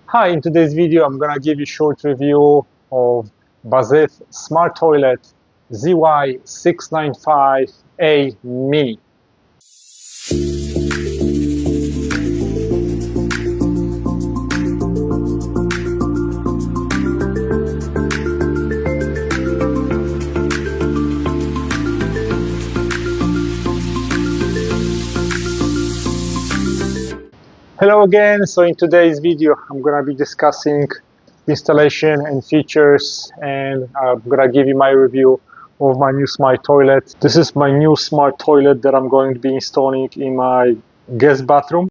Hi, in today's video I'm gonna give you a short review of Bazyths Smart Toilet ZY695A Mini. Hello again. So in today's video I'm gonna be discussing installation and features, and I'm gonna give you my review of my new smart toilet. This is my new smart toilet that I'm going to be installing in my guest bathroom.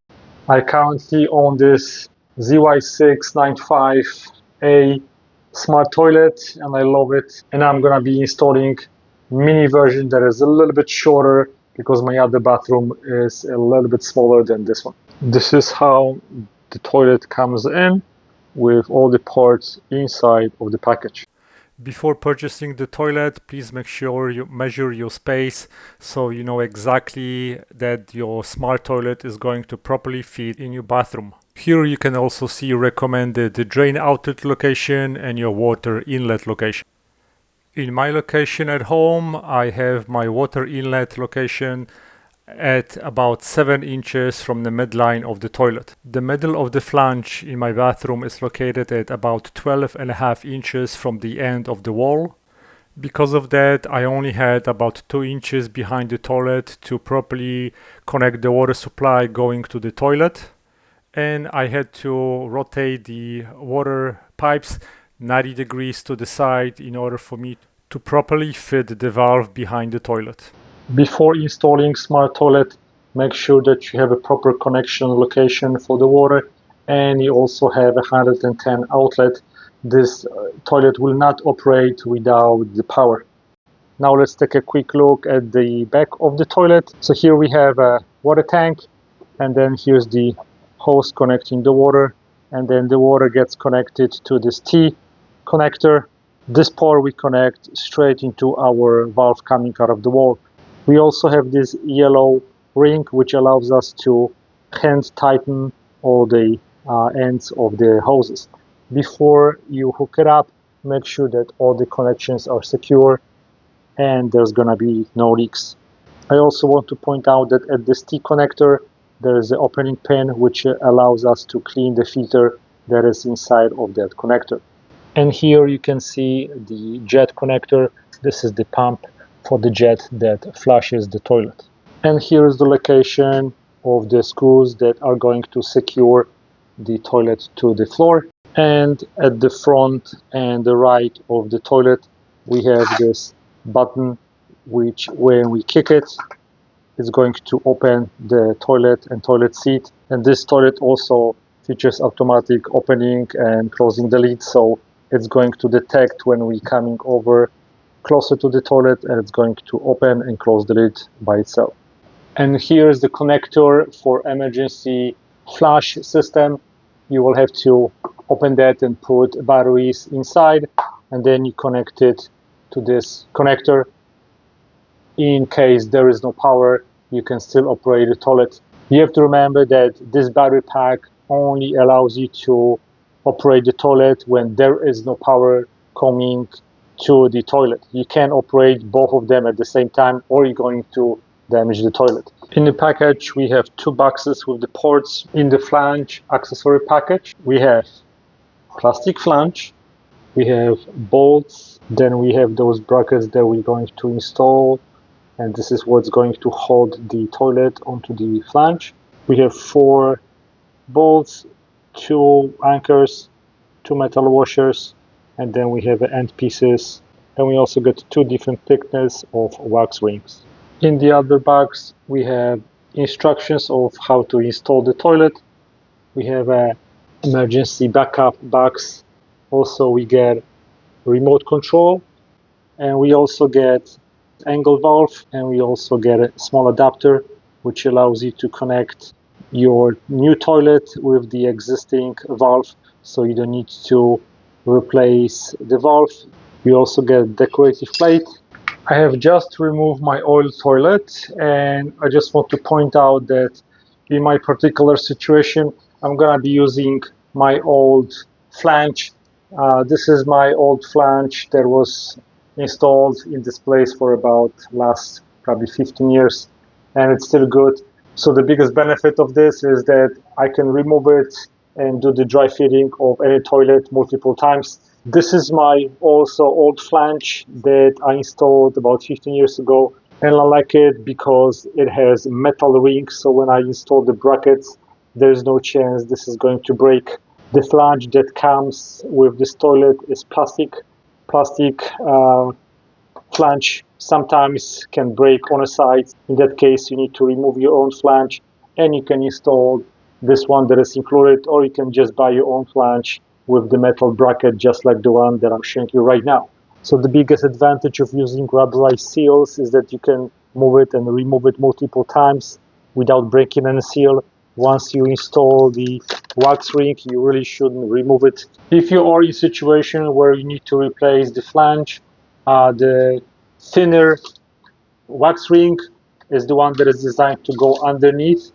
I currently own this ZY695A smart toilet and I love it, and I'm gonna be installing mini version that is a little bit shorter because my other bathroom is a little bit smaller than this one. This is how the toilet comes in with all the parts inside of the package. Before purchasing the toilet, please make sure you measure your space so you know exactly that your smart toilet is going to properly fit in your bathroom. Here you can also see recommended the drain outlet location and your water inlet location. In my location at home, I have my water inlet location at about 7 inches from the midline of the toilet. The middle of the flange in my bathroom is located at about 12.5 inches from the end of the wall. Because of that, I only had about 2 inches behind the toilet to properly connect the water supply going to the toilet. And I had to rotate the water pipes 90 degrees to the side in order for me to properly fit the valve behind the toilet. Before installing smart toilet, make sure that you have a proper connection location for the water, and you also have a 110 outlet. This toilet will not operate without the power. Now let's take a quick look at the back of the toilet. So here we have a water tank, and then here's the hose connecting the water, and then the water gets connected to this T connector. This part we connect straight into our valve coming out of the wall. We also have this yellow ring which allows us to hand tighten all the ends of the hoses. Before you hook it up, make sure that all the connections are secure and there's gonna be no leaks. I also want to point out that at this T connector there is an opening pin which allows us to clean the filter that is inside of that connector. And here you can see the jet connector. This is the pump for the jet that flushes the toilet. And here is the location of the screws that are going to secure the toilet to the floor. And at the front and the right of the toilet we have this button which, when we kick it, is going to open the toilet and toilet seat. And this toilet also features automatic opening and closing the lid, so it's going to detect when we're coming over closer to the toilet, and it's going to open and close the lid by itself. And here's the connector for emergency flush system. You will have to open that and put batteries inside, and then you connect it to this connector. In case there is no power, you can still operate the toilet. You have to remember that this battery pack only allows you to operate the toilet when there is no power coming to the toilet. You can operate both of them at the same time, or you're going to damage the toilet. In the package we have two boxes with the ports. In the flange accessory package we have plastic flange, we have bolts, then we have those brackets that we're going to install, and this is what's going to hold the toilet onto the flange. We have 4 bolts, 2 anchors, 2 metal washers, and then we have end pieces, and we also get 2 different thickness of wax rings. In the other box we have instructions of how to install the toilet. We have a emergency backup box. Also we get remote control, and we also get angle valve, and we also get a small adapter which allows you to connect your new toilet with the existing valve, so you don't need to replace the valve. You also get decorative plate. I have just removed my old toilet, and I just want to point out that in my particular situation I'm gonna be using my old flange. This is my old flange that was installed in this place for about last probably 15 years, and it's still good. So the biggest benefit of this is that I can remove it and do the dry fitting of any toilet multiple times. This is my also old flange that I installed about 15 years ago, and I like it because it has metal rings, so when I install the brackets, there's no chance this is going to break. The flange that comes with this toilet is plastic. Plastic flange sometimes can break on a side. In that case, you need to remove your own flange, and you can install this one that is included, or you can just buy your own flange with the metal bracket, just like the one that I'm showing you right now. So the biggest advantage of using rubberized seals is that you can move it and remove it multiple times without breaking any seal. Once you install the wax ring, you really shouldn't remove it. If you are in a situation where you need to replace the flange, the thinner wax ring is the one that is designed to go underneath,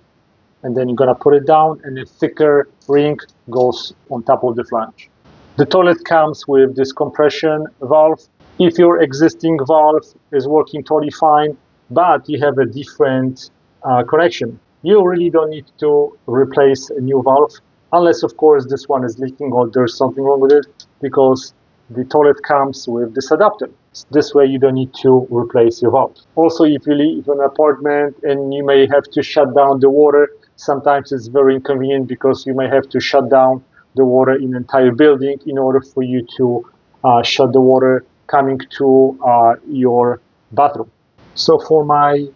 and then you're gonna put it down, and the thicker ring goes on top of the flange. The toilet comes with this compression valve. If your existing valve is working totally fine, but you have a different connection, you really don't need to replace a new valve, unless of course this one is leaking or there's something wrong with it, because the toilet comes with this adapter. This way you don't need to replace your valve. Also, if you live in an apartment and you may have to shut down the water, sometimes it's very inconvenient because you may have to shut down the water in the entire building in order for you to shut the water coming to your bathroom. So for my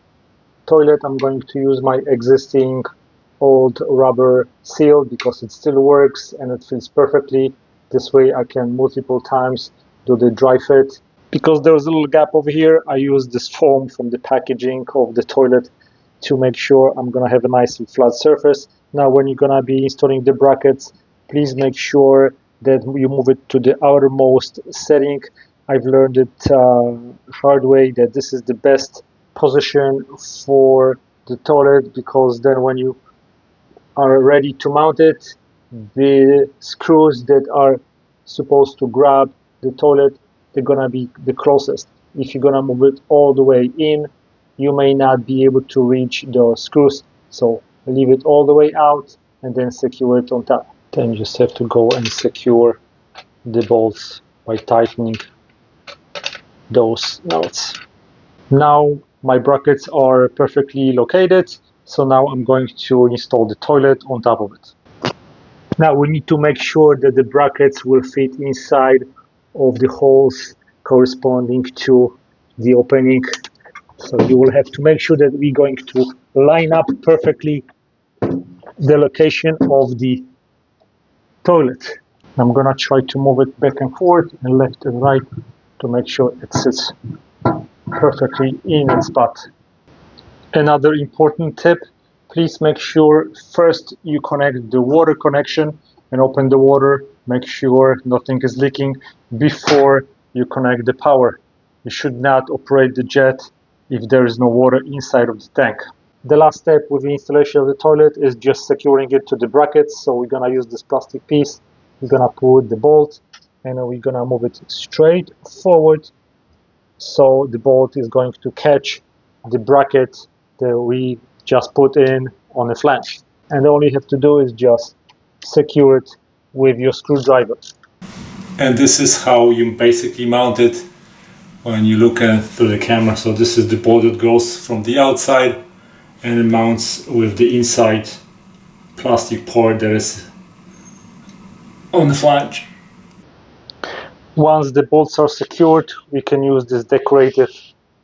toilet, I'm going to use my existing old rubber seal because it still works and it fits perfectly. This way I can multiple times do the dry fit. Because there was a little gap over here, I use this foam from the packaging of the toilet to make sure I'm gonna have a nice and flat surface. Now when you're gonna be installing the brackets, please make sure that you move it to the outermost setting. I've learned it hard way that this is the best position for the toilet, because then when you are ready to mount it, the screws that are supposed to grab the toilet, they're gonna be the closest. If you're gonna move it all the way in, you may not be able to reach the screws, so leave it all the way out and then secure it on top. Then you just have to go and secure the bolts by tightening those nuts. Now my brackets are perfectly located, so now I'm going to install the toilet on top of it. Now we need to make sure that the brackets will fit inside of the holes corresponding to the opening. So you will have to make sure that we're going to line up perfectly the location of the toilet. I'm gonna try to move it back and forth and left and right to make sure it sits perfectly in its spot. Another important tip, please make sure first you connect the water connection and open the water. Make sure nothing is leaking before you connect the power. You should not operate the jet if there is no water inside of the tank. The last step with the installation of the toilet is just securing it to the brackets. So we're gonna use this plastic piece. We're gonna put the bolt and we're gonna move it straight forward. So the bolt is going to catch the bracket that we just put in on the flange. And all you have to do is just secure it with your screwdriver. And this is how you basically mount it when you look through the camera. So this is the bolt that goes from the outside and it mounts with the inside plastic part that is on the flange. Once the bolts are secured, we can use this decorative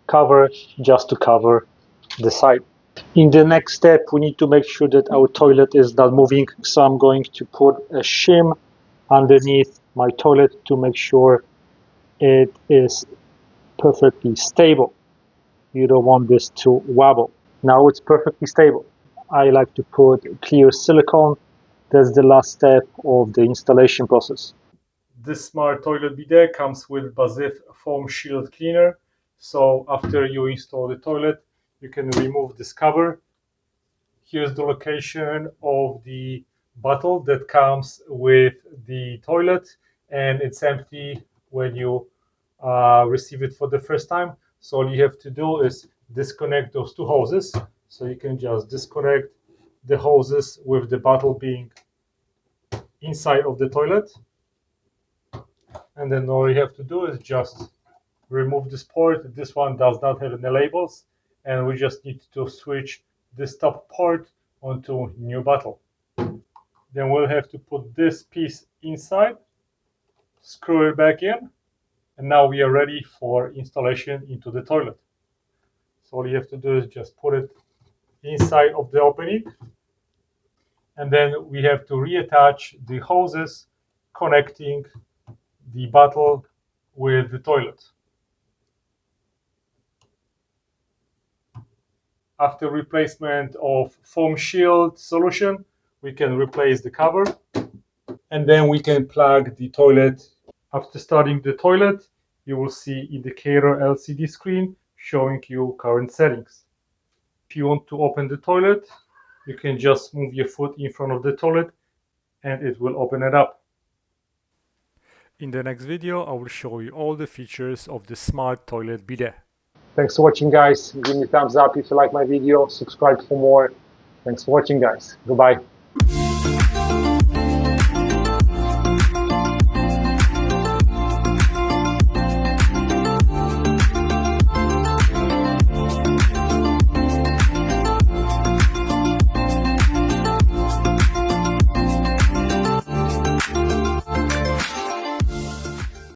cover just to cover the side. In the next step, we need to make sure that our toilet is not moving. So I'm going to put a shim underneath my toilet to make sure it is perfectly stable. You don't want this to wobble. Now it's perfectly stable. I like to put clear silicone. That's the last step of the installation process. This smart toilet bidet comes with Bazyths foam shield cleaner. So after you install the toilet, you can remove this cover. Here's the location of the bottle that comes with the toilet, and it's empty when you receive it for the first time. So all you have to do is disconnect those two hoses. So you can just disconnect the hoses with the bottle being inside of the toilet. And then all you have to do is just remove this port. This one does not have any labels, and we just need to switch this top port onto new bottle. Then we'll have to put this piece inside, screw it back in, and now we are ready for installation into the toilet. So all you have to do is just put it inside of the opening, and then we have to reattach the hoses connecting the bottle with the toilet. After replacement of foam shield solution, we can replace the cover, and then we can plug the toilet. After starting the toilet, you will see indicator LCD screen showing you current settings. If you want to open the toilet, you can just move your foot in front of the toilet and it will open it up. In the next video, I will show you all the features of the smart toilet bidet. Thanks for watching, guys. Give me a thumbs up if you like my video. Subscribe for more. Thanks for watching, guys. Goodbye.